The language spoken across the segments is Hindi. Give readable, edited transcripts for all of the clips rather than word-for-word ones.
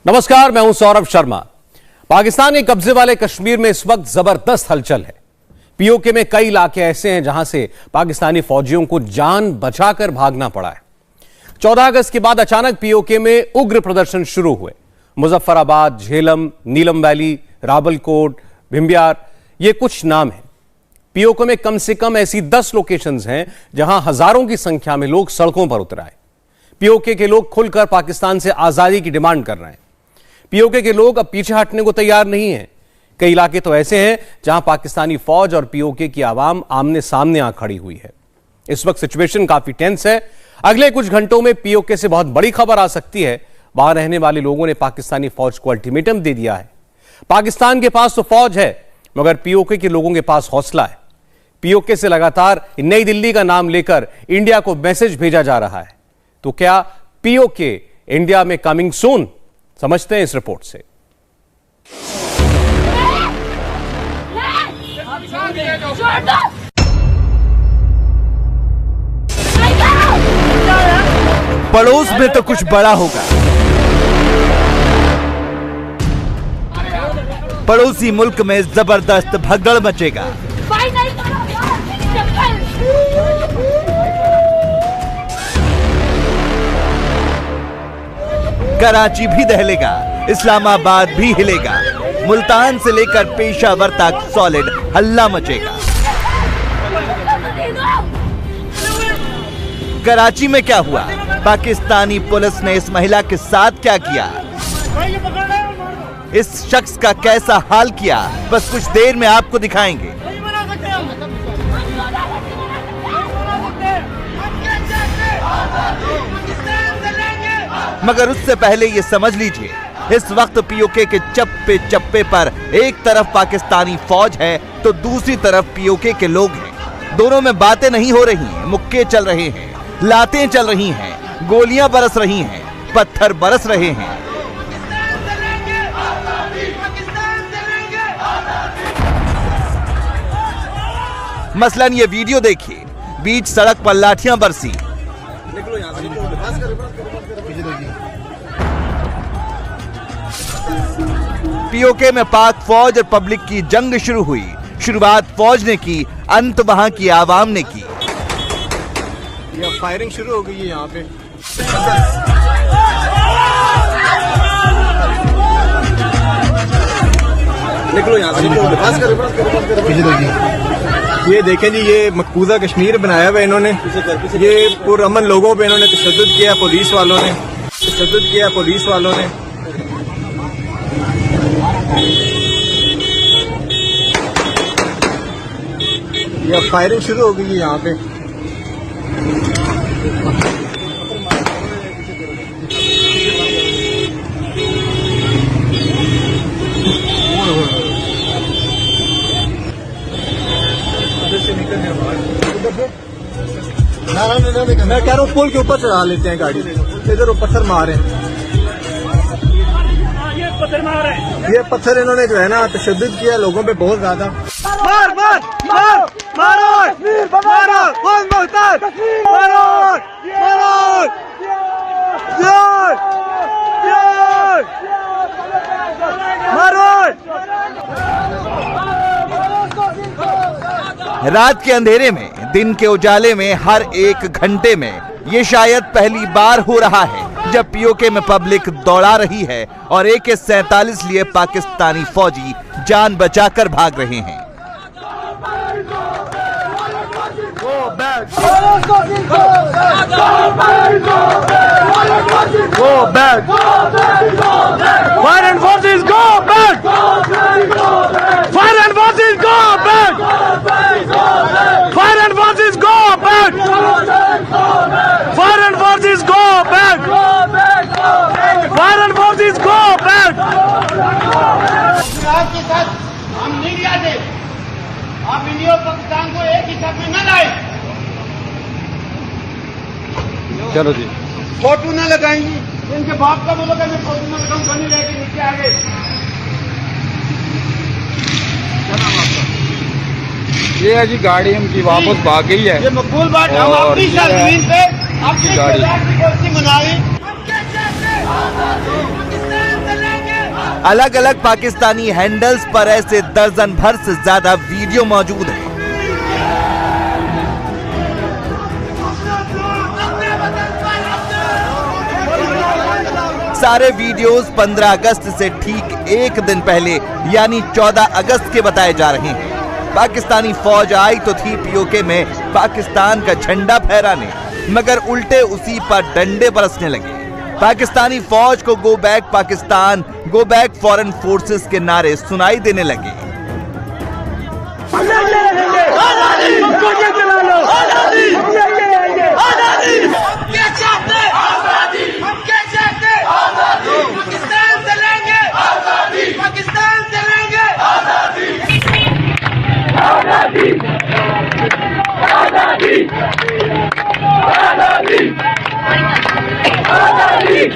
नमस्कार, मैं हूं सौरभ शर्मा। पाकिस्तान के कब्जे वाले कश्मीर में इस वक्त जबरदस्त हलचल है। पीओके में कई इलाके ऐसे हैं जहां से पाकिस्तानी फौजियों को जान बचाकर भागना पड़ा है। 14 अगस्त के बाद अचानक पीओके में उग्र प्रदर्शन शुरू हुए। मुजफ्फराबाद, झेलम, नीलम वैली, रावलकोट, भिंबियार, ये कुछ नाम हैं। पीओके में कम से कम ऐसी 10 लोकेशंस हैं जहां हजारों की संख्या में लोग सड़कों पर उतर आए। पीओके के लोग खुलकर पाकिस्तान से आजादी की डिमांड कर रहे हैं। पीओके के लोग अब पीछे हटने को तैयार नहीं हैं। कई इलाके तो ऐसे हैं जहां पाकिस्तानी फौज और पीओके की आवाम आमने सामने आ खड़ी हुई है। इस वक्त सिचुएशन काफी टेंस है। अगले कुछ घंटों में पीओके से बहुत बड़ी खबर आ सकती है। वहां रहने वाले लोगों ने पाकिस्तानी फौज को अल्टीमेटम दे दिया है। पाकिस्तान के पास तो फौज है, मगर पीओके के लोगों के पास हौसला है। पीओके से लगातार नई दिल्ली का नाम लेकर इंडिया को मैसेज भेजा जा रहा है। तो क्या पीओके इंडिया में कमिंग सून? समझते हैं इस रिपोर्ट से। पड़ोस में तो कुछ बड़ा होगा। पड़ोसी मुल्क में जबरदस्त भगदड़ मचेगा। कराची भी दहलेगा, इस्लामाबाद भी हिलेगा, मुल्तान से लेकर पेशावर तक सॉलिड हल्ला मचेगा। कराची में क्या हुआ? पाकिस्तानी पुलिस ने इस महिला के साथ क्या किया? इस शख्स का कैसा हाल किया? बस कुछ देर में आपको दिखाएंगे। मगर उससे पहले ये समझ लीजिए, इस वक्त पीओके के चप्पे चप्पे पर एक तरफ पाकिस्तानी फौज है तो दूसरी तरफ पीओके के लोग हैं। दोनों में बातें नहीं हो रही हैं, मुक्के चल रहे हैं, लातें चल रही हैं, गोलियां बरस रही हैं, पत्थर बरस रहे हैं। मसलन ये वीडियो देखिए, बीच सड़क पर लाठियां बरसी। पीओके में पाक फौज और पब्लिक की जंग शुरू हुई। शुरुआत फौज ने की, अंत वहां की आवाम ने की। ये फायरिंग शुरू हो गई है यहाँ पे। निकलो यहाँ से, ये देखें जी, ये मकबूजा कश्मीर बनाया हुआ इन्होंने। ये पुरअमन लोगों पे इन्होंने तशद्दुद किया, पुलिस वालों ने तशद्दुद किया, पुलिस वालों ने। ये फायरिंग शुरू हो गई है यहाँ पे। मैं कह रहा हूँ पुल के ऊपर चढ़ा लेते हैं गाड़ी, इधर पत्थर मारे हैं। ये पत्थर इन्होंने जो है ना तशद्दुद किया लोगों पे बहुत ज्यादा। मार मार मार मारो मारो मारो मारो। रात के अंधेरे में, दिन के उजाले में, हर एक घंटे में ये शायद पहली बार हो रहा है जब पीओके में पब्लिक दौड़ा रही है और AK-47 लिए पाकिस्तानी फौजी जान बचाकर भाग रहे हैं। आपके साथ हम नहीं जाते। आप इंडिया और पाकिस्तान को एक ही साथ में न लाए। चलो जी, फोटो न लगाएंगी, इनके बाप का बोलोगे मैं फोटो न लगाऊं, बनी रहेगी, नीचे आ गए। ये है जी गाड़ी इनकी वापस भाग गई है। ये मकबूल बात, हम अपनी जमीन पे अपनी गाड़ी मनाई। अलग अलग पाकिस्तानी हैंडल्स पर ऐसे दर्जन भर से ज्यादा वीडियो मौजूद हैं। सारे वीडियोस 15 अगस्त से ठीक एक दिन पहले यानी 14 अगस्त के बताए जा रहे हैं। पाकिस्तानी फौज आई तो थी पीओके में पाकिस्तान का झंडा फहराने, मगर उल्टे उसी पर डंडे बरसने लगे। पाकिस्तानी फौज को go back Pakistan, go back foreign forces के नारे सुनाई देने लगे।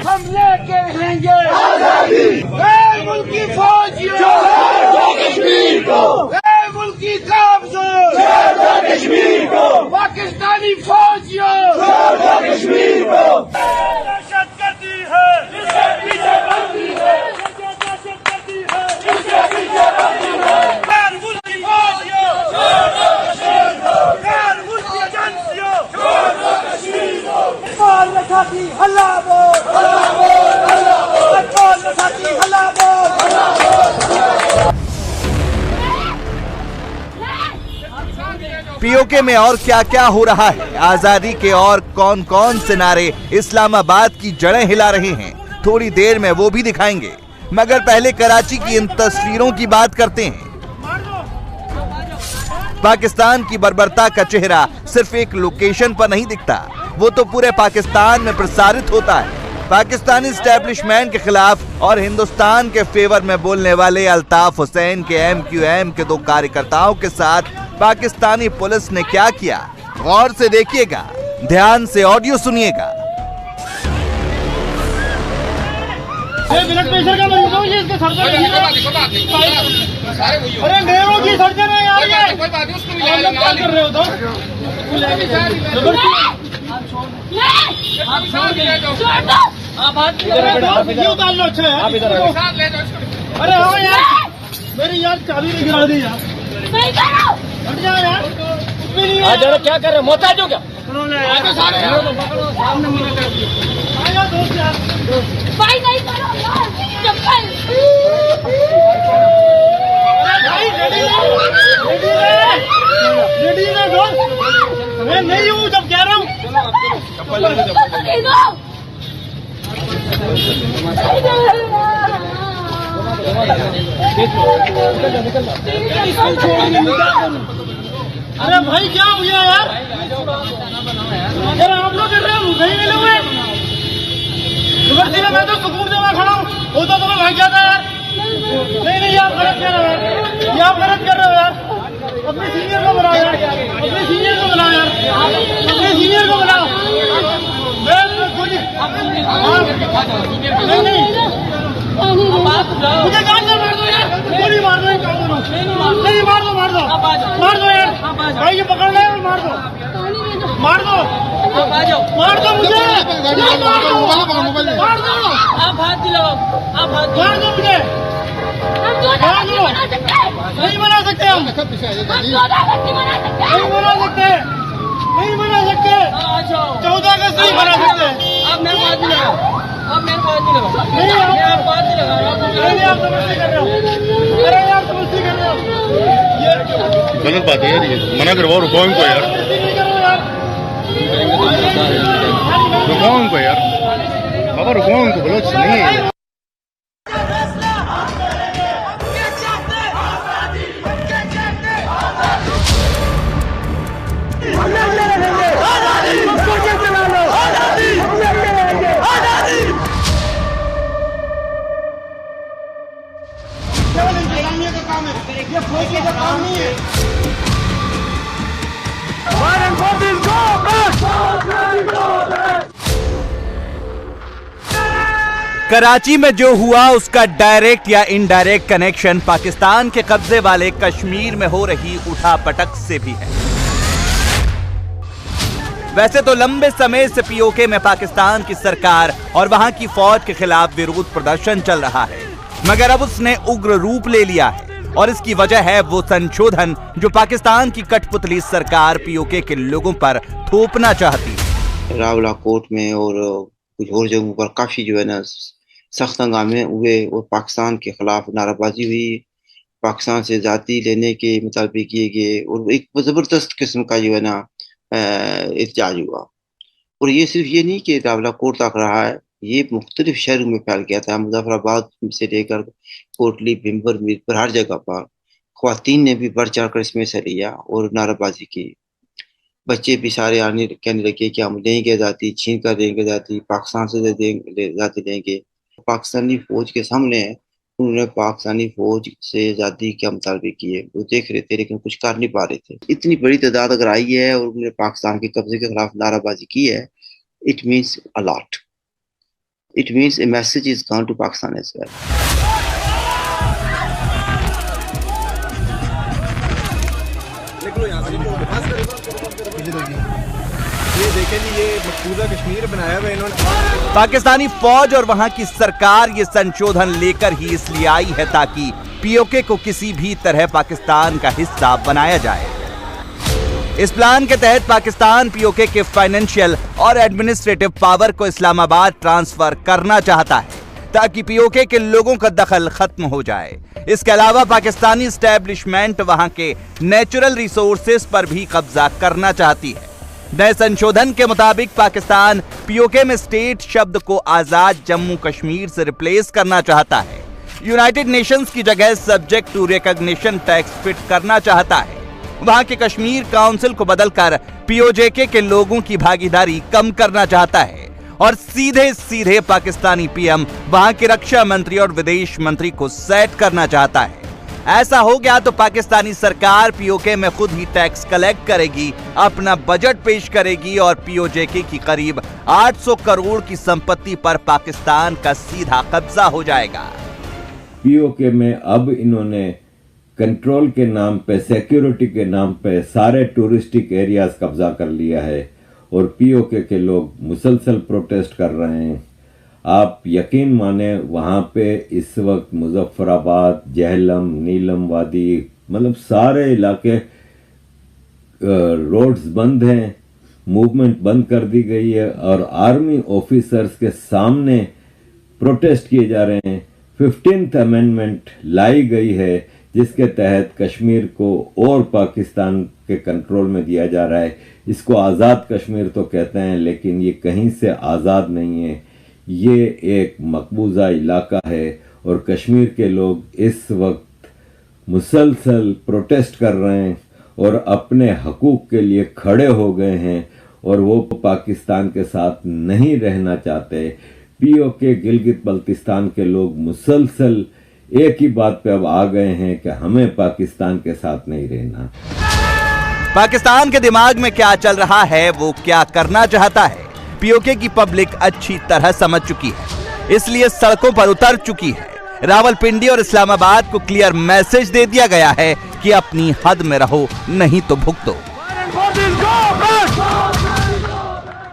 हम लेके रहेंगे आजादी, मुल्क की फौजियों कश्मीर को, मुल्क की कश्मीर को, पाकिस्तानी फौजियों कश्मीर को दहशत करती है, इसके पीछे बनती है, दहशत करती है, इसके पीछे बनती है, मुल्क की फौजियों कश्मीर को, मुल्क की एजेंसियों कश्मीर को, कौन रखाती हल्ला बोल, कौन रखाती हल्ला बोल। पीओके में और क्या क्या हो रहा है, आजादी के और कौन कौन से नारे इस्लामाबाद की जड़ें हिला रहे हैं, थोड़ी देर में वो भी दिखाएंगे। मगर पहले कराची की इन तस्वीरों की बात करते हैं। पाकिस्तान की बर्बरता का चेहरा सिर्फ एक लोकेशन पर नहीं दिखता, वो तो पूरे पाकिस्तान में प्रसारित होता है। पाकिस्तानी एस्टेब्लिशमेंट के खिलाफ और हिंदुस्तान के फेवर में बोलने वाले अल्ताफ हुसैन के MQM के 2 कार्यकर्ताओं के साथ पाकिस्तानी पुलिस ने क्या किया, गौर से देखिएगा, ध्यान से ऑडियो सुनिएगा। ब्लड प्रेशर का मरीज हूँ, इसके सर्जन है। अरे नेहरू की सर्जन है यार, ये कोई बात नहीं, उसको भी क्या कर रहे हो तो आप उतार लो। अच्छा है, अरे हाँ यार, मेरी यार चाबी नहीं गिरा दी यार, हट जाओ यार, जरा क्या कर रहे हो, मोहताज हो क्या? भाई नहीं करो यार, चप्पल मैं नहीं हूँ जब कह रहा हूँ। अरे भाई क्या हो गया यार, आप लोग कर रहे हो, कहीं मिले हुए मैं तो सुकून से मैं खड़ा हूँ, वो तो तुम्हें भाग जाता है यार। नहीं आप गलत कर रहे हो, ये आप गलत कर रहे हो यार। अपने सीनियर को बुलाओ यार, अपने सीनियर को बुलाओ यार, अपने सीनियर को बुलाओ। मुझे गाड़ कर मार दो यार, गोली मार दो, नहीं मार दो यार, भाई ये पकड़ ले और मार दो मुझे, मार दो, आप हाथ दिलाओ, आप हाथ मार दो मुझे, नहीं मना सकते हम, नहीं मना सकते, 14 अगस्त नहीं मना सकते। आप मेरे को हाथ नहीं लगाओ, आप मेरे को हाथ नहीं लगाओ, नहीं आप हाथ नहीं लगाओ, आप समझती कर रहे हो, अरे यार समझती कर रहे हो, गलत बात है यार, ये मना करवाओ, रुकाओ इनको यार, रुकाओ इनको यार, बाबा रुकाओ इनको, बोलो नहीं है। ये फौज का काम नहीं है। कराची में जो हुआ उसका डायरेक्ट या इनडायरेक्ट कनेक्शन पाकिस्तान के कब्जे वाले कश्मीर में हो रही उठापटक से भी है। वैसे तो लंबे समय से पीओके में पाकिस्तान की सरकार और वहां की फौज के खिलाफ विरोध प्रदर्शन चल रहा है। मगर अब उसने उग्र रूप ले लिया है और इसकी वजह है वो संशोधन जो पाकिस्तान की कठपुतली सरकार पीओके के लोगों पर थोपना चाहती है। रावला कोर्ट में और कुछ और जगहों पर काफी जो है ना सख्त हंगामे हुए और पाकिस्तान के खिलाफ नाराबाजी हुई, पाकिस्तान से जाती लेने के मुताबिक किए गए और एक जबरदस्त किस्म का जो है ना एहतजाज हुआ। और ये सिर्फ ये नहीं कि रावला कोर्ट तक रहा है, ये मुख्तलिफ शहरों में फैल गया था। मुजफ्फराबाद से लेकर कोटली, भिम्बर, मीरपुर, हर जगह पर ख्वातीन ने भी बढ़ चढ़ कर इसमें हिस्सा लिया और नाराबाजी की। बच्चे भी सारे आने कहने लगे कि हम देंगे आज़ादी, छीन कर देंगे आज़ादी, पाकिस्तान से आज़ादी देंगे। पाकिस्तानी फौज के सामने उन्होंने पाकिस्तानी फौज से आज़ादी के मुतालबे किए, वो देख रहे थे लेकिन कुछ कर नहीं पा रहे थे। इतनी बड़ी तादाद अगर आई है और उन्होंने पाकिस्तान के कब्जे के खिलाफ नाराबाजी की है, it means a lot. It means a message is gone to Pakistan as well. ये देखें जी, ये मकबूजा कश्मीर बनाया हुआ इन्होंने। पाकिस्तानी फौज और वहां की सरकार ये संशोधन लेकर ही इसलिए आई है ताकि पीओके को किसी भी तरह पाकिस्तान का हिस्सा बनाया जाए। इस प्लान के तहत पाकिस्तान पीओके के फाइनेंशियल और एडमिनिस्ट्रेटिव पावर को इस्लामाबाद ट्रांसफर करना चाहता है ताकि पीओके के लोगों का दखल खत्म हो जाए। इसके अलावा पाकिस्तानी एस्टेब्लिशमेंट वहां के नेचुरल रिसोर्सेज पर भी कब्जा करना चाहती है। नए संशोधन के मुताबिक पाकिस्तान पीओके में स्टेट शब्द को आजाद जम्मू कश्मीर से रिप्लेस करना चाहता है। यूनाइटेड नेशंस की जगह subject to recognition tax fit करना चाहता है। वहां के कश्मीर काउंसिल को बदलकर पीओजेके के लोगों की भागीदारी कम करना चाहता है और सीधे सीधे पाकिस्तानी पीएम वहां के रक्षा मंत्री और विदेश मंत्री को सेट करना चाहता है। ऐसा हो गया तो पाकिस्तानी सरकार पीओके में खुद ही टैक्स कलेक्ट करेगी, अपना बजट पेश करेगी और पीओजेके की करीब 800 करोड़ की संपत्ति पर पाकिस्तान का सीधा कब्जा हो जाएगा। पीओके में अब इन्होंने कंट्रोल के नाम पे, सिक्योरिटी के नाम पे सारे टूरिस्टिक एरियाज कब्जा कर लिया है और पीओके के लोग मुसलसल प्रोटेस्ट कर रहे हैं। आप यकीन माने वहाँ पे इस वक्त मुजफ्फराबाद, जहलम, नीलम वादी, मतलब सारे इलाके रोड्स बंद हैं, मूवमेंट बंद कर दी गई है और आर्मी ऑफिसर्स के सामने प्रोटेस्ट किए जा रहे हैं। 15th अमेंडमेंट लाई गई है जिसके तहत कश्मीर को और पाकिस्तान के कंट्रोल में दिया जा रहा है। इसको आज़ाद कश्मीर तो कहते हैं लेकिन ये कहीं से आज़ाद नहीं है, ये एक मकबूजा इलाका है और कश्मीर के लोग इस वक्त मुसलसल प्रोटेस्ट कर रहे हैं और अपने हकूक के लिए खड़े हो गए हैं और वो पाकिस्तान के साथ नहीं रहना चाहते। पीओके गिलगित बल्तिस्तान के लोग मुसलसल एक ही बात पे अब आ गए हैं कि हमें पाकिस्तान के साथ नहीं रहना। पाकिस्तान के दिमाग में क्या चल रहा है, वो क्या करना चाहता है, पीओके की पब्लिक अच्छी तरह समझ चुकी है, इसलिए सड़कों पर उतर चुकी है। रावलपिंडी और इस्लामाबाद को क्लियर मैसेज दे दिया गया है कि अपनी हद में रहो, नहीं तो भुगतो।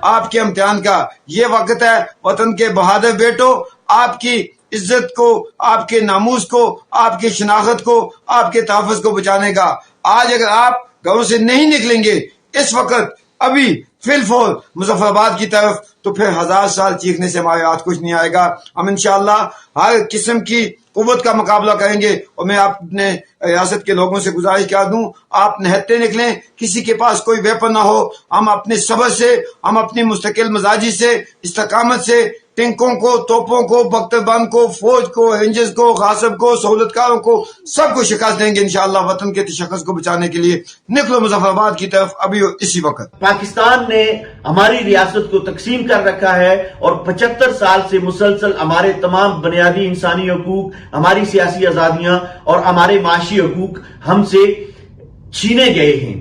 आपके इम्तिहान का ये वक्त है, वतन के बहादुर बेटो, आपकी इज्जत को, आपके नामूस को, आपकी शनाख्त को, आपके तहफ़्फ़ुज़ को बचाने का। आज अगर आप घरों से नहीं निकलेंगे इस वक्त अभी फिलफौल मुजफ्फराबाद की तरफ, तो फिर 1000 साल चीखने से हमारे हाथ कुछ नहीं आएगा। हम इंशाअल्लाह हर किस्म की कुव्वत का मुकाबला करेंगे और मैं अपने रियासत के लोगों से गुजारिश कर दूं, आप निहत्ते निकलें, किसी के पास कोई वेपन ना हो। हम अपने सब्र से, हम अपनी मुस्तकिल मजाजी से, इस्तकामत से टिंकों को, तोपों को, बख्तरबंद को, फौज को, रेंजर्स को, गासिब को, सहूलतकारों को सबको शिकस्त देंगे इंशाअल्लाह। वतन के तशक्कुस को बचाने के लिए निकलो मुजफ्फराबाद की तरफ अभी इसी वक्त। पाकिस्तान ने हमारी रियासत को तकसीम कर रखा है और 75 साल से मुसलसल हमारे तमाम बुनियादी इंसानी हकूक, हमारी सियासी आजादियां और हमारे माशी हकूक हमसे छीने गए हैं।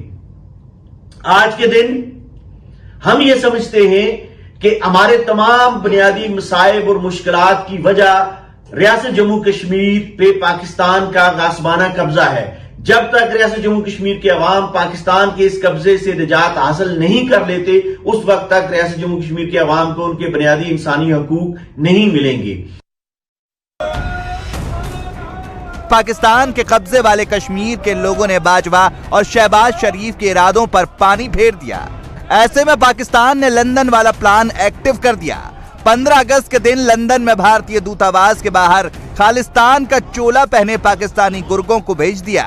आज के दिन हम ये समझते हैं कि हमारे तमाम बुनियादी मसाइब और मुश्किलात की वजह रियासत जम्मू कश्मीर पे पाकिस्तान का गासबाना कब्जा है। जब तक रियासत जम्मू कश्मीर के अवाम पाकिस्तान के इस कब्जे से निजात हासिल नहीं कर लेते, उस वक्त तक रियासत जम्मू कश्मीर के अवाम को उनके बुनियादी इंसानी हकूक नहीं मिलेंगे। पाकिस्तान के कब्जे वाले कश्मीर के लोगों ने बाजवा और शहबाज शरीफ के इरादों पर पानी फेर दिया। ऐसे में पाकिस्तान ने लंदन वाला प्लान एक्टिव कर दिया। 15 अगस्त के दिन लंदन में भारतीय दूतावास के बाहर खालिस्तान का चोला पहने पाकिस्तानी गुर्गों को भेज दिया।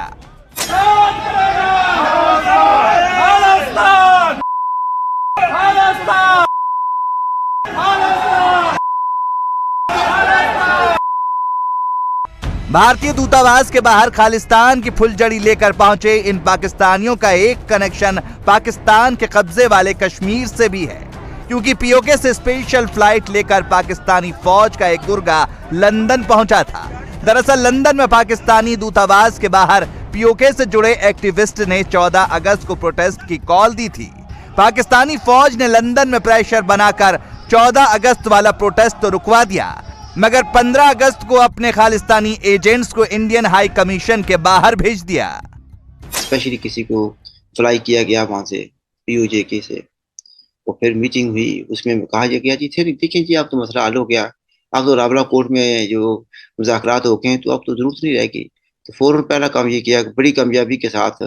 भारतीय दूतावास के बाहर खालिस्तान की फुलझड़ी लेकर पहुंचे इन पाकिस्तानियों का एक कनेक्शन पाकिस्तान के कब्जे वाले कश्मीर से भी है, क्योंकि पीओके से स्पेशल फ्लाइट लेकर पाकिस्तानी फौज का एक गुर्गा लंदन पहुंचा था। दरअसल लंदन में पाकिस्तानी दूतावास के बाहर पीओके से जुड़े एक्टिविस्ट ने 14 अगस्त को प्रोटेस्ट की कॉल दी थी। पाकिस्तानी फौज ने लंदन में प्रेशर बनाकर 14 अगस्त वाला प्रोटेस्ट तो रुकवा दिया, मगर 15 अगस्त को अपने खालिस्तानी एजेंट्स को इंडियन हाई कमीशन के बाहर भेज दिया। स्पेशली किसी को फ्लाई किया गया वहां से पीओके से, और फिर मीटिंग हुई, उसमें कहा गया जी थे देखें जी अब तो मसला हल हो गया, अब तो रावला कोर्ट में जो मुज़ाकरात हो गए तो अब तो जरूरत नहीं रहेगी। तो फौरन पहला काम ये किया, बड़ी कामयाबी के साथ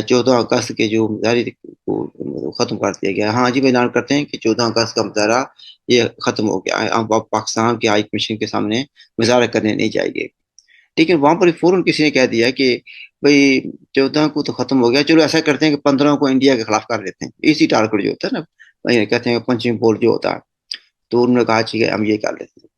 14 अगस्त के जो मुजाहरे को ख़त्म कर दिया गया। हाँ जी, ऐलान करते हैं कि 14 अगस्त का मुजाहरा ये ख़त्म हो गया है, अब पाकिस्तान के हाई कमीशन के सामने मुजाहरा करने नहीं जाएंगे। लेकिन वहाँ पर फौरन किसी ने कह दिया कि भाई 14 को तो ख़त्म हो गया, चलो ऐसा करते हैं कि 15 को इंडिया के खिलाफ कर लेते हैं। इसी टारगेट जो होता है ना, कहते हैं पंचिंग बोल जो होता है, तो उन्होंने कहा ठीक है हम ये कर लेते हैं।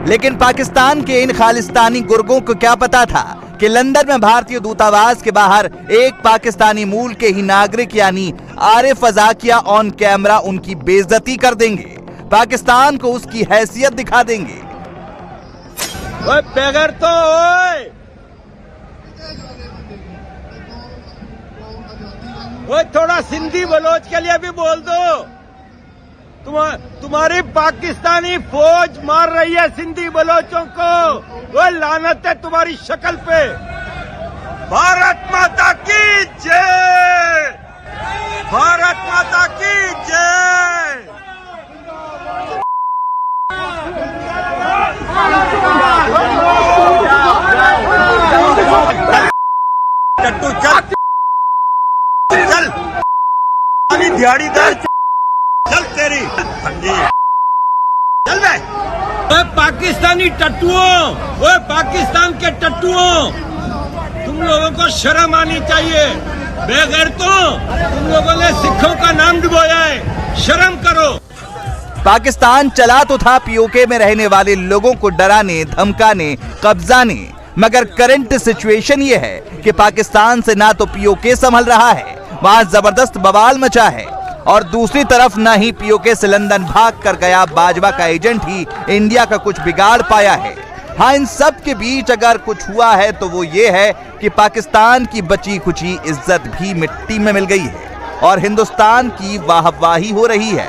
लेकिन पाकिस्तान के इन खालिस्तानी गुर्गों को क्या पता था कि लंदन में भारतीय दूतावास के बाहर एक पाकिस्तानी मूल के ही नागरिक यानी आरिफ अज़ाकिया ऑन कैमरा उनकी बेइज्जती कर देंगे, पाकिस्तान को उसकी हैसियत दिखा देंगे। ओए बेगर तो ओए थोड़ा सिंधी बलोच के लिए भी बोल दो। तुम्हारी पाकिस्तानी फौज मार रही है सिंधी बलोचों को, वो लानत है तुम्हारी शक्ल पे। भारत माता की जय, भारत माता की जय। टट्टू चल चल, अभी दिहाड़ीदार चल तेरी चल बे। ओए पाकिस्तानी टट्टुओं, ओए पाकिस्तान के टट्टुओं, तुम लोगों को शर्म आनी चाहिए। बेगैरतों, तुम लोगों ने सिखों का नाम डुबोया है, शर्म करो। पाकिस्तान चला तो था पीओके में रहने वाले लोगों को डराने, धमकाने, कब्जाने, मगर करंट सिचुएशन ये है कि पाकिस्तान से ना तो पीओके संभल रहा है, वहां जबरदस्त बवाल मचा है, और दूसरी तरफ न ही पीओके से लंदन भाग कर गया बाजवा का एजेंट ही इंडिया का कुछ बिगाड़ पाया है। हाँ, इन सब के बीच अगर कुछ हुआ है तो वो ये है कि पाकिस्तान की बची खुची इज्जत भी मिट्टी में मिल गई है और हिंदुस्तान की वाहवाही हो रही है।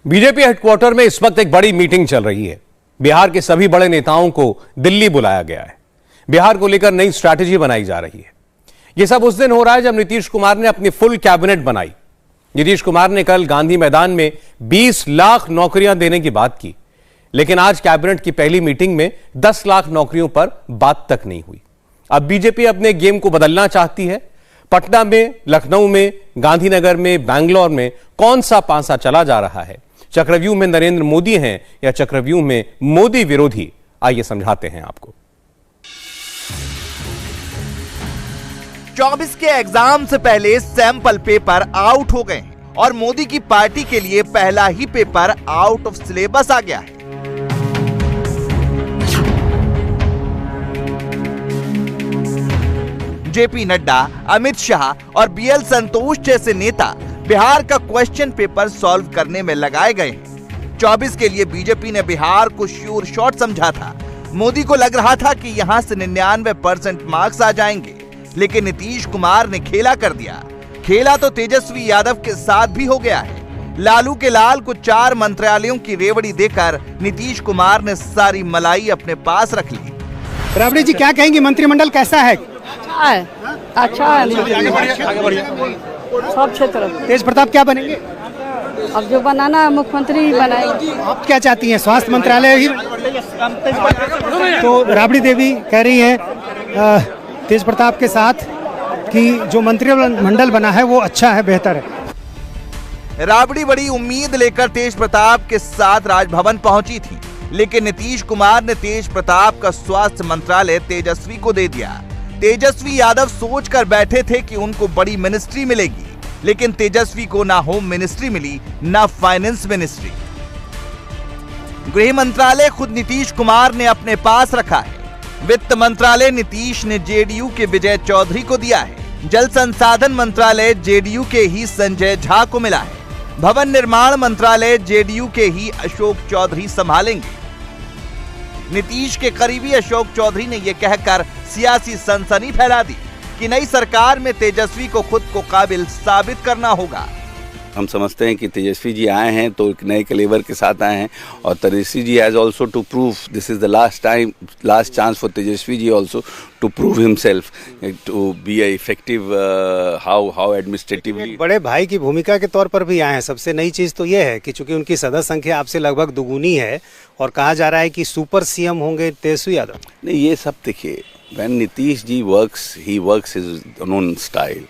बीजेपी हेडक्वार्टर में इस वक्त एक बड़ी मीटिंग चल रही है। बिहार के सभी बड़े नेताओं को दिल्ली बुलाया गया है। बिहार को लेकर नई स्ट्रैटेजी बनाई जा रही है। यह सब उस दिन हो रहा है जब नीतीश कुमार ने अपनी फुल कैबिनेट बनाई। नीतीश कुमार ने कल गांधी मैदान में 20 लाख नौकरियां देने की बात की, लेकिन आज कैबिनेट की पहली मीटिंग में 10 लाख नौकरियों पर बात तक नहीं हुई। अब बीजेपी अपने गेम को बदलना चाहती है। पटना में, लखनऊ में, गांधीनगर में, बैंगलोर में कौन सा पांसा चला जा रहा है? चक्रव्यूह में नरेंद्र मोदी हैं या चक्रव्यूह में मोदी विरोधी? आइए समझाते हैं आपको। 24 के एग्जाम से पहले सैंपल पेपर आउट हो गए हैं और मोदी की पार्टी के लिए पहला ही पेपर आउट ऑफ सिलेबस आ गया है। जेपी नड्डा, अमित शाह और बीएल संतोष जैसे नेता बिहार का क्वेश्चन पेपर सॉल्व करने में लगाए गए हैं। 24 के लिए बीजेपी ने बिहार को श्योर शॉट समझा था। मोदी को लग रहा था कि यहां से 99% मार्क्स आ जाएंगे, लेकिन नीतीश कुमार ने खेला कर दिया। खेला तो तेजस्वी यादव के साथ भी हो गया है। लालू के लाल को 4 मंत्रालयों की रेवड़ी देकर नीतीश कुमार ने सारी मलाई अपने पास रख ली। राबड़ी जी क्या कहेंगे, मंत्रिमंडल कैसा है? अच्छा है। सब क्षेत्र। तेज प्रताप क्या बनेंगे? अब जो बनाना है मुख्यमंत्री ही बनाएंगे। आप क्या चाहती हैं, स्वास्थ्य मंत्रालय ही? तो राबड़ी देवी कह रही हैं तेज प्रताप के साथ कि जो मंत्रिमंडल बना है वो अच्छा है, बेहतर है। राबड़ी बड़ी उम्मीद लेकर तेज प्रताप के साथ राजभवन पहुंची थी, लेकिन नीतीश कुमार ने तेज प्रताप का स्वास्थ्य मंत्रालय तेजस्वी को दे दिया। तेजस्वी यादव सोच कर बैठे थे कि उनको बड़ी मिनिस्ट्री मिलेगी, लेकिन तेजस्वी को ना होम मिनिस्ट्री मिली, ना फाइनेंस मिनिस्ट्री। गृह मंत्रालय खुद नीतीश कुमार ने अपने पास रखा है। वित्त मंत्रालय नीतीश ने जेडीयू के विजय चौधरी को दिया है। जल संसाधन मंत्रालय जेडीयू के ही संजय झा को मिला है। भवन निर्माण मंत्रालय जेडीयू के ही अशोक चौधरी संभालेंगे। नीतीश के करीबी अशोक चौधरी ने यह कहकर सियासी सनसनी फैला दी कि नई सरकार में तेजस्वी को खुद को काबिल साबित करना होगा। हम समझते हैं कि तेजस्वी जी आए हैं तो एक नए कलेवर के साथ आए हैं, और Tejashwi ji has also to prove, this is the last chance for Tejashwi ji also to prove himself to be a effective how administratively. बड़े भाई की भूमिका के तौर पर भी आए हैं। सबसे नई चीज तो यह है कि चूंकि उनकी सदस्य संख्या आपसे लगभग दुगुनी है और कहा जा रहा है कि सुपर सीएम होंगे तेजस्वी यादव। नहीं, ये सब देखिए, when Nitish ji works, he works his own style,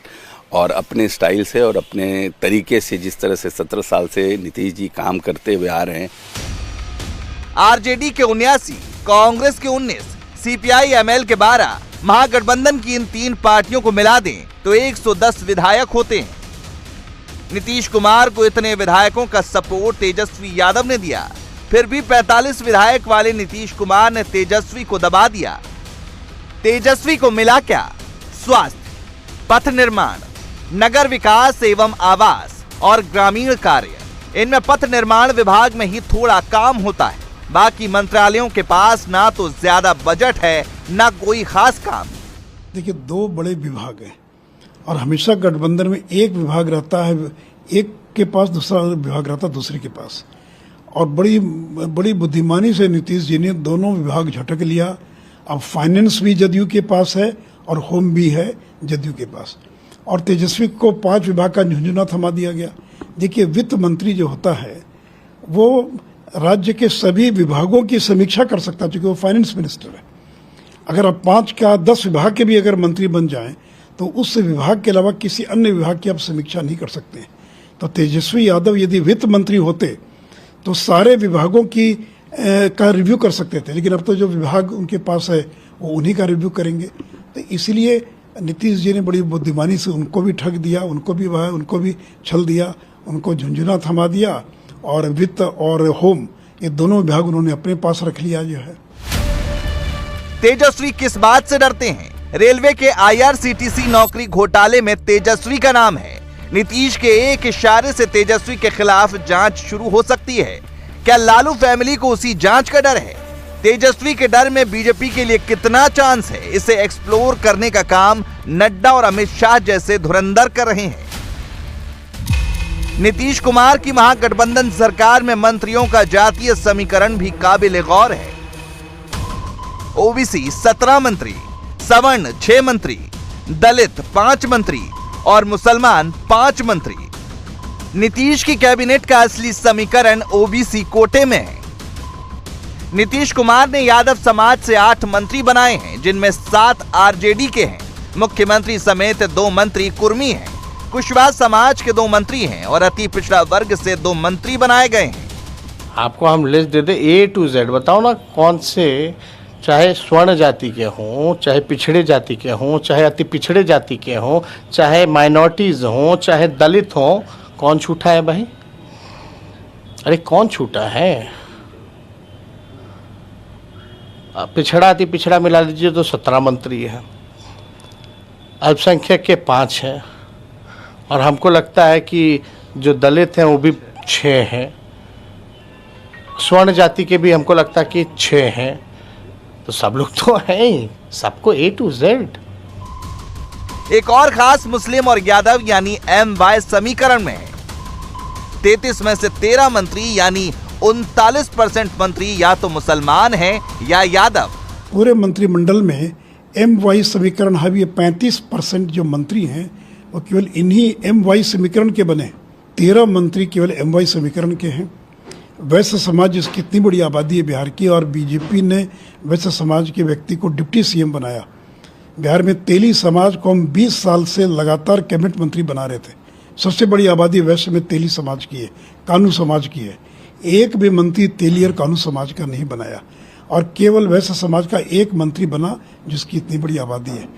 और अपने स्टाइल से और अपने तरीके से, जिस तरह से 17 साल से नीतीश जी काम करते हुए आ रहे हैं। आरजेडी के 79, कांग्रेस के 19, सीपीआई एमएल के 12, महागठबंधन की इन 3 पार्टियों को मिला दें तो 110 विधायक होते हैं। नीतीश कुमार को इतने विधायकों का सपोर्ट तेजस्वी यादव ने दिया, फिर भी 45 विधायक वाले नीतीश कुमार ने तेजस्वी को दबा दिया। तेजस्वी को मिला क्या? स्वास्थ्य, पथ निर्माण, नगर विकास एवं आवास और ग्रामीण कार्य। इनमें पथ निर्माण विभाग में ही थोड़ा काम होता है। बाकी मंत्रालयों के पास ना तो ज्यादा बजट है, ना कोई खास काम। देखिए, 2 बड़े विभाग हैं और हमेशा गठबंधन में एक विभाग रहता है, एक के पास दूसरा विभाग रहता है दूसरे के पास, और बड़ी बुद्धिमानी से नीतीश जी ने दोनों विभाग झटक लिया। अब फाइनेंस भी जदयू के पास है और होम भी है जदयू के पास, और तेजस्वी को 5 विभाग का झुंझुना थमा दिया गया। देखिए, वित्त मंत्री जो होता है वो राज्य के सभी विभागों की समीक्षा कर सकता है, क्योंकि वो फाइनेंस मिनिस्टर है। अगर आप 5 या 10 विभाग के भी अगर मंत्री बन जाएं तो उस विभाग के अलावा किसी अन्य विभाग की आप समीक्षा नहीं कर सकते। तो तेजस्वी यादव यदि वित्त मंत्री होते तो सारे विभागों की का रिव्यू कर सकते थे, लेकिन अब तो जो विभाग उनके पास है वो उन्हीं का रिव्यू करेंगे। तो इसलिए नीतीश जी ने बड़ी बुद्धिमानी से उनको भी ठग दिया, उनको भी छल दिया, उनको झुंझुना थमा दिया, और वित्त और होम ये दोनों विभाग उन्होंने अपने पास रख लिया। जो है, तेजस्वी किस बात से डरते हैं? रेलवे के IRCTC नौकरी घोटाले में तेजस्वी का नाम है। नीतीश के एक इशारे से तेजस्वी के खिलाफ जांच शुरू हो सकती है। क्या लालू फैमिली को उसी जांच का डर है? तेजस्वी के डर में बीजेपी के लिए कितना चांस है, इसे एक्सप्लोर करने का काम नड्डा और अमित शाह जैसे धुरंधर कर रहे हैं। नीतीश कुमार की महागठबंधन सरकार में मंत्रियों का जातीय समीकरण भी काबिल गौर है। ओबीसी 17 मंत्री, सवर्ण 6 मंत्री, दलित 5 मंत्री और मुसलमान 5 मंत्री। नीतीश की कैबिनेट का असली समीकरण ओबीसी कोटे में है। नीतीश कुमार ने यादव समाज से 8 मंत्री बनाए हैं, जिनमें 7 आरजेडी के हैं। मुख्यमंत्री समेत 2 मंत्री कुर्मी हैं। कुशवाहा समाज के 2 मंत्री हैं और अति पिछड़ा वर्ग से 2 मंत्री बनाए गए हैं। आपको हम list they they A to Z, बताओ ना कौन से, चाहे स्वर्ण जाति के हों, चाहे पिछड़े जाति के हों, चाहे अति पिछड़े जाति के हों, चाहे माइनॉरिटीज हों, चाहे दलित हों, कौन छूटा है भाई? अरे कौन छूटा है? पिछड़ा अति पिछड़ा मिला लीजिए तो 17 मंत्री है, अल्पसंख्यक के 5 हैं, और हमको लगता है कि जो दलित हैं वो भी 6 हैं, स्वर्ण जाति के भी हमको लगता है कि 6 हैं। तो सब लोग तो हैं ही, सबको A to Z। एक और खास मुस्लिम और यादव यानी MY समीकरण में है। 33 में से 13 मंत्री यानी 39% मंत्री या तो मुसलमान हैं या यादव। पूरे मंत्रिमंडल में MY समीकरण है, 35% जो मंत्री हैं वो केवल इन्हीं MY समीकरण के बने। 13 मंत्री केवल MY समीकरण के हैं। वैश्य समाज जिसकी इतनी बड़ी आबादी है बिहार की, और बीजेपी ने वैश्य समाज के व्यक्ति को डिप्टी CM बनाया। बिहार में तेली समाज को हम 20 साल से लगातार कैबिनेट मंत्री बना रहे थे। सबसे बड़ी आबादी वैश्य में तेली समाज की है, कानू समाज की है। एक भी मंत्री तेली और कानू समाज का नहीं बनाया, और केवल वैश्य समाज का एक मंत्री बना जिसकी इतनी बड़ी आबादी है।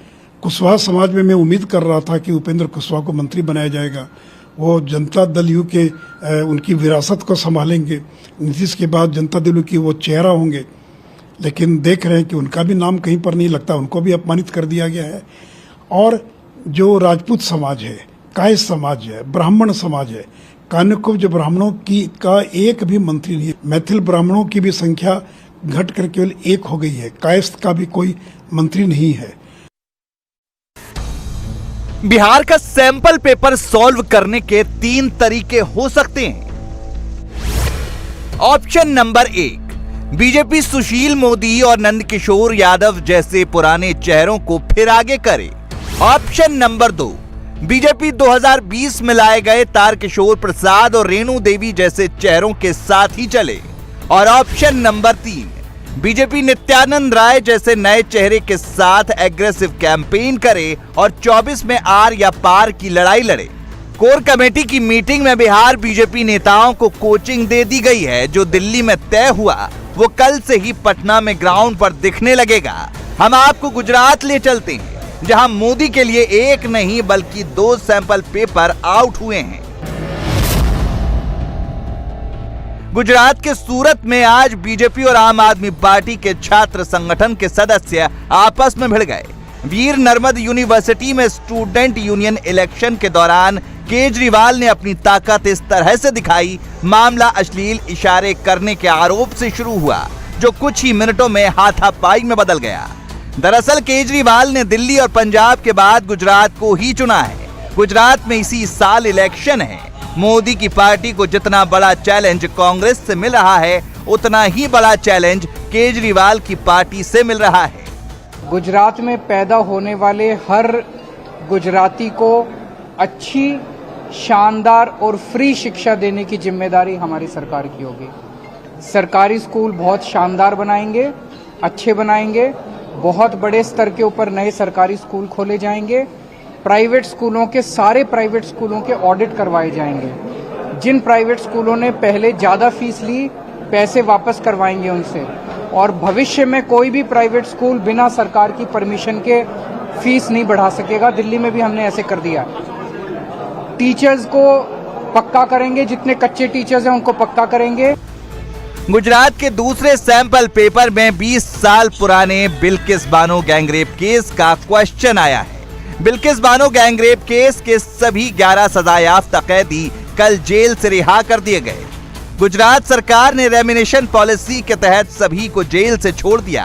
कुशवाहा समाज में मैं उम्मीद कर रहा था कि उपेंद्र कुशवाहा को मंत्री बनाया जाएगा। वो जनता दल यू के उनकी विरासत को संभालेंगे। नीतीश के बाद जनता दल यू की वो चेहरा होंगे, लेकिन देख रहे हैं कि उनका भी नाम कहीं पर नहीं लगता, उनको भी अपमानित कर दिया गया है। और जो राजपूत समाज है, काय समाज है, ब्राह्मण समाज है, कान्यकुब्ज ब्राह्मणों की का एक भी मंत्री नहीं है। मैथिल ब्राह्मणों की भी संख्या घट कर केवल 1 हो गई है। कायस्थ का भी कोई मंत्री नहीं है। बिहार का सैंपल पेपर सॉल्व करने के 3 तरीके हो सकते हैं। Option number 1, BJP Sushil Modi और नंदकिशोर यादव जैसे पुराने चेहरों को फिर आगे करे। ऑप्शन नंबर 2, बीजेपी 2020 में लाए गए तारकिशोर प्रसाद और रेणु देवी जैसे चेहरों के साथ ही चले। और option number 3, BJP Nityanand Rai जैसे नए चेहरे के साथ एग्रेसिव कैंपेन करे और 24 में आर या पार की लड़ाई लड़े। कोर कमेटी की मीटिंग में बिहार बीजेपी नेताओं को कोचिंग दे दी गई है। जो दिल्ली में तय हुआ वो कल से ही पटना में ग्राउंड पर दिखने लगेगा। हम आपको गुजरात ले चलते हैं, जहां मोदी के लिए एक नहीं बल्कि 2 सैंपल पेपर आउट हुए हैं। गुजरात के सूरत में आज बीजेपी और आम आदमी पार्टी के छात्र संगठन के सदस्य आपस में भिड़ गए। वीर नर्मद यूनिवर्सिटी में स्टूडेंट यूनियन इलेक्शन के दौरान केजरीवाल ने अपनी ताकत इस तरह से दिखाई। मामला अश्लील इशारे करने के आरोप से शुरू हुआ, जो कुछ ही मिनटों में हाथापाई में बदल गया। दरअसल केजरीवाल ने दिल्ली और पंजाब के बाद गुजरात को ही चुना है। गुजरात में इसी साल इलेक्शन है। मोदी की पार्टी को जितना बड़ा चैलेंज कांग्रेस से मिल रहा है, उतना ही बड़ा चैलेंज केजरीवाल की पार्टी से मिल रहा है। गुजरात में पैदा होने वाले हर गुजराती को अच्छी, शानदार और फ्री शिक्षा देने की जिम्मेदारी हमारी सरकार की होगी। सरकारी स्कूल बहुत शानदार बनाएंगे, अच्छे बनाएंगे। बहुत बड़े स्तर के ऊपर नए सरकारी स्कूल खोले जाएंगे। प्राइवेट स्कूलों के, सारे प्राइवेट स्कूलों के ऑडिट करवाए जाएंगे। जिन प्राइवेट स्कूलों ने पहले ज़्यादा फीस ली, पैसे वापस करवाएंगे उनसे। और भविष्य में कोई भी प्राइवेट स्कूल बिना सरकार की परमिशन के फीस नहीं बढ़ा सकेगा। दिल्ली में भी हमने ऐसे कर दिया। टीचर्स को पक्का करेंगे, जितने कच्चे टीचर्स हैं उनको पक्का करेंगे। गुजरात के दूसरे सैंपल पेपर में 20 साल पुराने बिल्किस बानो गैंगरेप केस का क्वेश्चन आया है। बिल्किस बानो गैंगरेप केस के सभी 11 सजायाफ्ता कैदी कल जेल से रिहा कर दिए गए। गुजरात सरकार ने रेमिनेशन पॉलिसी के तहत सभी को जेल से छोड़ दिया।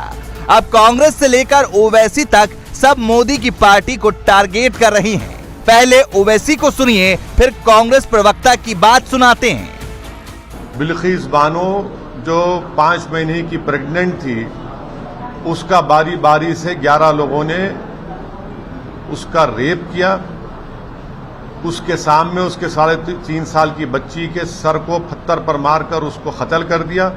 अब कांग्रेस से लेकर ओवैसी तक सब मोदी की पार्टी को टारगेट कर रही हैं। पहले ओवैसी को सुनिए, फिर कांग्रेस प्रवक्ता की बात सुनाते हैं। बिल्किस बानो जो 5 महीने की प्रेग्नेंट थी, उसका बारी बारी से 11 लोगों ने उसका रेप किया। उसके सामने उसके 3.5 साल की बच्ची के सर को पत्थर पर मारकर उसको कत्ल कर दिया,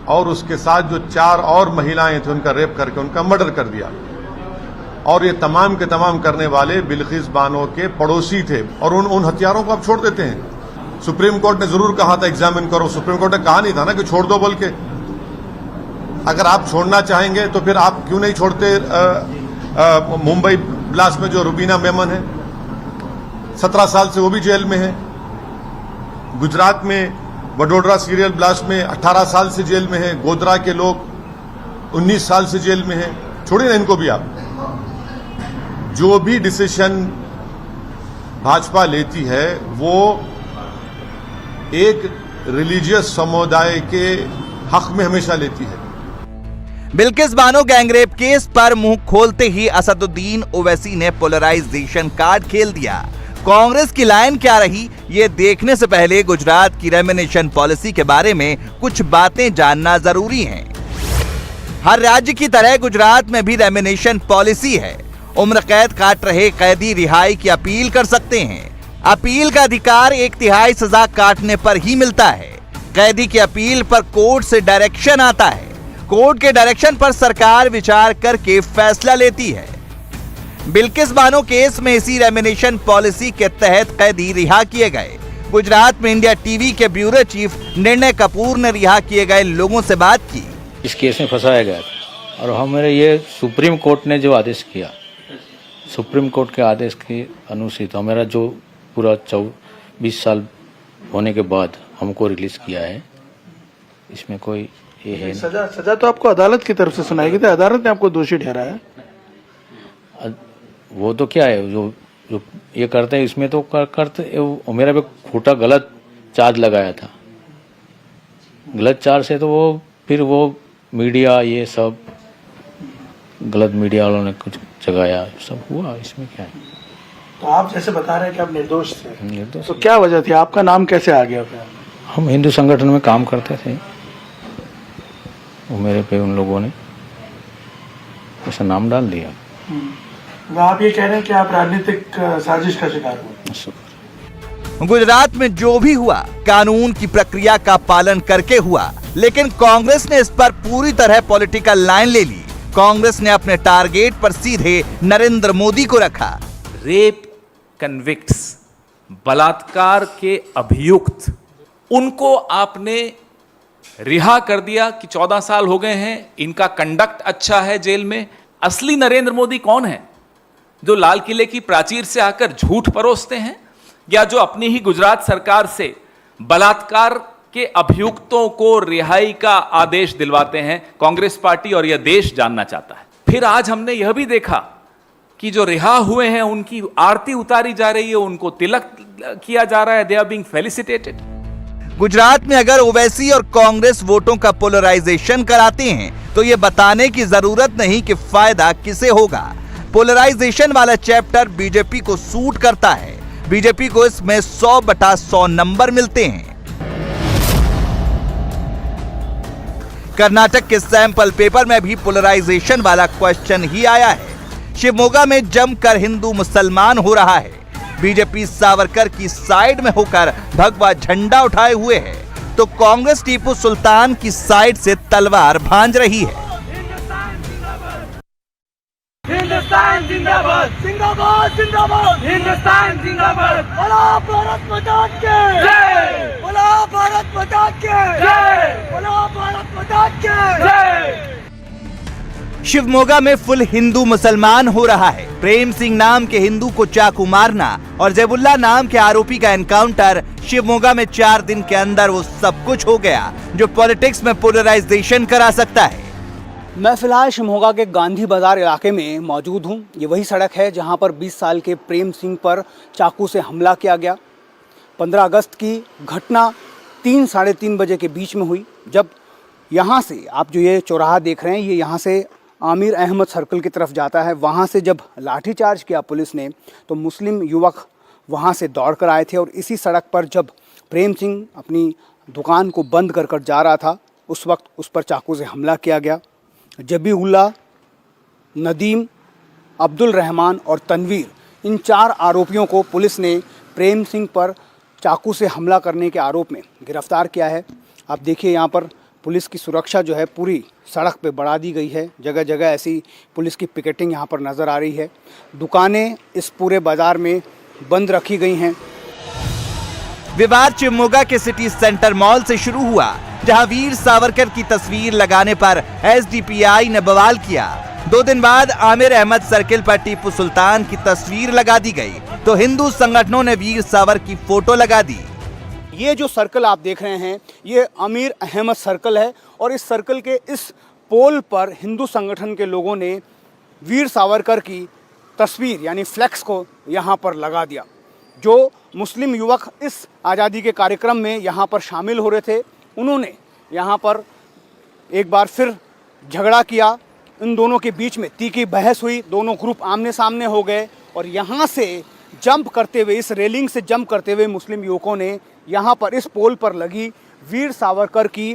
और उसके साथ जो 4 और महिलाएं थी उनका रेप करके उनका मर्डर कर दिया। और ये तमाम के तमाम करने वाले बिल्किस बानो के पड़ोसी थे। और उन हथियारों को आप छोड़ देते हैं। सुप्रीम कोर्ट ने जरूर कहा था एग्जामिन करो। सुप्रीम कोर्ट ने कहा नहीं था ना कि छोड़ दो बोल के। अगर आप छोड़ना चाहेंगे तो फिर आप क्यों नहीं छोड़ते मुंबई ब्लास्ट में जो रुबीना मेमन है, 17 साल से वो भी जेल में है। गुजरात में वडोदरा सीरियल ब्लास्ट में 18 साल से जेल में है। गोधरा के लोग 19 साल से जेल में हैं। छोड़िए ना इनको भी आप। जो भी डिसीजन भाजपा लेती है वो एक रिलीजियस समुदाय के हक में हमेशा लेती है। बिल्किस बानो गैंगरेप केस पर मुंह खोलते ही असदुद्दीन ओवैसी ने पोलराइजेशन कार्ड खेल दिया। कांग्रेस की लाइन क्या रही, ये देखने से पहले गुजरात की रेमिनेशन पॉलिसी के बारे में कुछ बातें जानना जरूरी है। हर राज्य की तरह गुजरात में भी रेमिनेशन पॉलिसी है। उम्र कैद काट रहे कैदी रिहाई की अपील कर सकते हैं। अपील का अधिकार 1/3 सजा काटने पर ही मिलता है। कैदी की अपील पर कोर्ट से डायरेक्शन आता है। कोर्ट के डायरेक्शन पर सरकार विचार करके फैसला लेती है। बिल्किस बानो केस में इसी रेमिनेशन पॉलिसी के तहत कैदी रिहा किए गए। गुजरात में इंडिया टीवी के ब्यूरो चीफ निर्णय कपूर ने रिहा किए गए लोगों से बात की। इस केस में फंसाया गया था और हमारे ये सुप्रीम कोर्ट ने जो आदेश किया, सुप्रीम कोर्ट के आदेश के अनुसार हमारा जो पूरा 20 साल होने के बाद हमको रिलीज किया है, इसमें कोई ये है सजा तो आपको अदालत की तरफ से सुनाई गई थी, अदालत ने आपको दोषी ठहराया। वो तो क्या है जो ये करते हैं, इसमें तो करते मेरा पे खोटा गलत चार्ज लगाया था। गलत चार्ज से तो वो फिर वो मीडिया ये सब गलत मीडिया वालों ने कुछ जगाया, सब हुआ। इसमें क्या है? तो आप जैसे बता रहे हैं कि आप निर्दोष थे, तो क्या वजह थी? आपका नाम कैसे आ गया फिर? हम हिंदू संगठन में काम करते थे, वो मेरे पे उन लोगों ने ऐसा नाम डाल दिया। आप ये कह रहे हैं कि आप राजनीतिक साजिश का शिकार हुए। गुजरात में जो भी हुआ कानून की प्रक्रिया का पालन करके हुआ, लेकिन कांग्रेस ने इस पर पूरी तरह पॉलिटिकल लाइन ले ली। कांग्रेस ने अपने टारगेट पर सीधे नरेंद्र मोदी को रखा। रेप कन्विक्ट्स, बलात्कार के अभियुक्त, उनको आपने रिहा कर दिया कि 14 साल हो गए हैं, इनका कंडक्ट अच्छा है जेल में। असली नरेंद्र मोदी कौन है? जो लाल किले की प्राचीर से आकर झूठ परोसते हैं, या जो अपनी ही गुजरात सरकार से बलात्कार के अभियुक्तों को रिहाई का आदेश दिलवाते हैं? कांग्रेस पार्टी और यह देश जानना चाहता है। फिर आज हमने यह भी देखा कि जो रिहा हुए हैं उनकी आरती उतारी जा रही है, उनको तिलक किया जा रहा है, they are being felicitated. Gujarat में अगर ओवैसी और कांग्रेस वोटों का पोलराइजेशन कराते हैं तो ये बताने की जरूरत नहीं कि फायदा किसे होगा। पोलराइजेशन वाला चैप्टर बीजेपी को सूट करता है। बीजेपी को इसमें 100/100 नंबर मिलते हैं। कर्नाटक के सैंपल पेपर में भी पोलराइजेशन वाला क्वेश्चन ही आया है। शिवमोगा में जमकर हिंदू मुसलमान हो रहा है। बीजेपी सावरकर की साइड में होकर भगवा झंडा उठाए हुए है, तो कांग्रेस टीपू सुल्तान की साइड से तलवार भांज रही है। हिंदुस्तान जिंदाबाद, जिंदाबाद, जिंदाबाद, हिंदुस्तान जिंदाबाद। बोलो भारत माता की जय, बोलो भारत माता की जय, बोलो भारत माता की जय। शिवमोगा में फुल हिंदू मुसलमान हो रहा है। प्रेम सिंह नाम के हिंदू को चाकू मारना और जैबुल्ला नाम के आरोपी का एनकाउंटर शिवमोगा में 4 दिन के अंदर वो सब कुछ हो गया जो पॉलिटिक्स में पोलराइजेशन करा सकता है। मैं फिलहाल शिवमोगा के गांधी बाजार इलाके में मौजूद हूं। ये वही सड़क है जहां पर 20 साल के प्रेम सिंह पर चाकू से हमला किया गया। 15 अगस्त की घटना 3 साढ़े 3 बजे के बीच में हुई, जब यहां से आप जो ये चौराहा देख रहे हैं, ये यहां से आमिर अहमद सर्कल की तरफ जाता है। वहाँ से जब लाठीचार्ज किया पुलिस ने तो मुस्लिम युवक वहाँ से दौड़ कर आए थे और इसी सड़क पर जब प्रेम सिंह अपनी दुकान को बंद कर कर जा रहा था, उस वक्त उस पर चाकू से हमला किया गया। जबीहुल्लाह, नदीम, अब्दुल रहमान और तनवीर, इन 4 आरोपियों को पुलिस ने प्रेम सिंह पर चाकू से हमला करने के आरोप में गिरफ्तार किया है। आप देखिए यहाँ पर पुलिस की सुरक्षा जो है पूरी सड़क पे बढ़ा दी गई है। जगह जगह ऐसी पुलिस की पिकेटिंग यहाँ पर नज़र आ रही है। दुकानें इस पूरे बाजार में बंद रखी गई हैं। विवाद शिवमोगा के सिटी सेंटर मॉल से शुरू हुआ, जहां वीर सावरकर की तस्वीर लगाने पर एसडीपीआई ने बवाल किया। 2 दिन बाद आमिर अहमद सर्किल पर टीपू सुल्तान की तस्वीर लगा दी गई, तो हिंदू संगठनों ने वीर सावर की फोटो लगा दी। ये जो सर्कल आप देख रहे हैं, ये आमिर अहमद सर्कल है और इस सर्कल के इस पोल पर हिंदू संगठन के लोगों ने वीर सावरकर की तस्वीर यानी फ्लैक्स को यहाँ पर लगा दिया। जो मुस्लिम युवक इस आज़ादी के कार्यक्रम में यहाँ पर शामिल हो रहे थे, उन्होंने यहाँ पर एक बार फिर झगड़ा किया। इन दोनों के बीच में तीखी बहस हुई, दोनों ग्रुप आमने सामने हो गए और यहाँ से जंप करते हुए, इस रेलिंग से जंप करते हुए मुस्लिम युवकों ने यहाँ पर इस पोल पर लगी वीर सावरकर की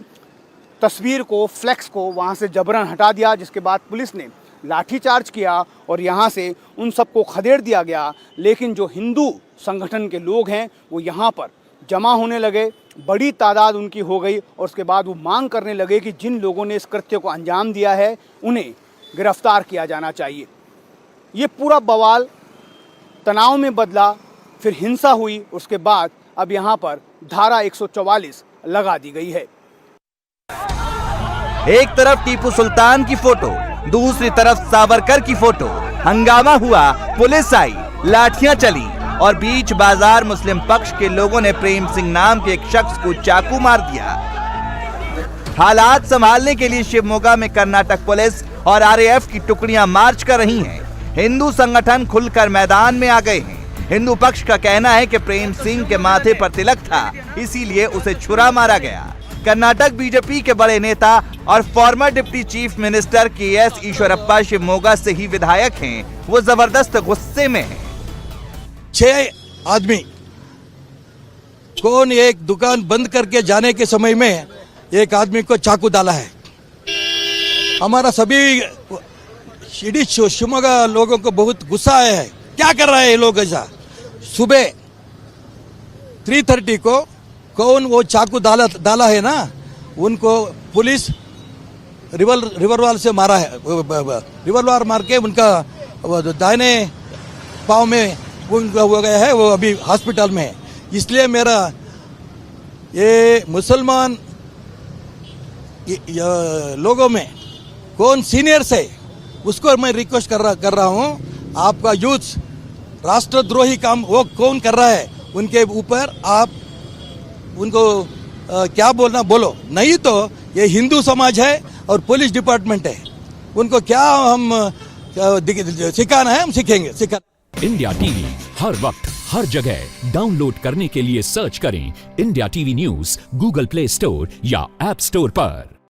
तस्वीर को, फ्लैक्स को वहाँ से जबरन हटा दिया, जिसके बाद पुलिस ने लाठीचार्ज किया और यहाँ से उन सबको खदेड़ दिया गया। लेकिन जो हिंदू संगठन के लोग हैं वो यहाँ पर जमा होने लगे, बड़ी तादाद उनकी हो गई और उसके बाद वो मांग करने लगे कि जिन लोगों ने इस कृत्य को अंजाम दिया है उन्हें गिरफ्तार किया जाना चाहिए। ये पूरा बवाल तनाव में बदला, फिर हिंसा हुई, उसके बाद अब यहाँ पर धारा 144 लगा दी गई है। एक तरफ टीपू सुल्तान की फोटो, दूसरी तरफ सावरकर की फोटो। हंगामा हुआ, पुलिस आई, लाठियां चली और बीच बाजार मुस्लिम पक्ष के लोगों ने प्रेम सिंह नाम के एक शख्स को चाकू मार दिया। हालात संभालने के लिए शिवमोगा में कर्नाटक पुलिस और आरएएफ की टुकड़ियां मार्च कर रही हैं। हिंदू संगठन खुलकर मैदान में आ गए हैं। हिंदू पक्ष का कहना है कि प्रेम सिंह के माथे पर तिलक था, इसीलिए उसे छुरा मारा गया। कर्नाटक बीजेपी के बड़े नेता और farmer deputy chief minister KS. Eshwarappa Shivamogga से ही विधायक हैं। वो जबरदस्त गुस्से में हैं। 6 आदमी कौन एक दुकान बंद करके जाने के समय में एक आदमी को चाकू डाला है। हमारा सभी शिवमोगा लोगों को बहुत गुस्सा आया है। क्या कर रहा है ये लोग ऐसा? सुबह 3:30 को कौन वो चाकू डाला है ना, उनको पुलिस रिवॉल्वर से मारा है। रिवॉल्वर मार के उनका दाहिने पाँव में उनका हो गया है, वो अभी हॉस्पिटल में है। इसलिए मेरा ये मुसलमान लोगों में कौन सीनियर्स है उसको मैं रिक्वेस्ट कर रहा हूँ, आपका यूथ राष्ट्रद्रोही काम वो कौन कर रहा है, उनके ऊपर आप उनको क्या बोलना बोलो, नहीं तो ये हिंदू समाज है और पुलिस डिपार्टमेंट है, उनको क्या हम सिखाना है हम सीखेंगे। इंडिया टीवी हर वक्त हर जगह डाउनलोड करने के लिए सर्च करें India TV news Google play store या ऐप स्टोर पर।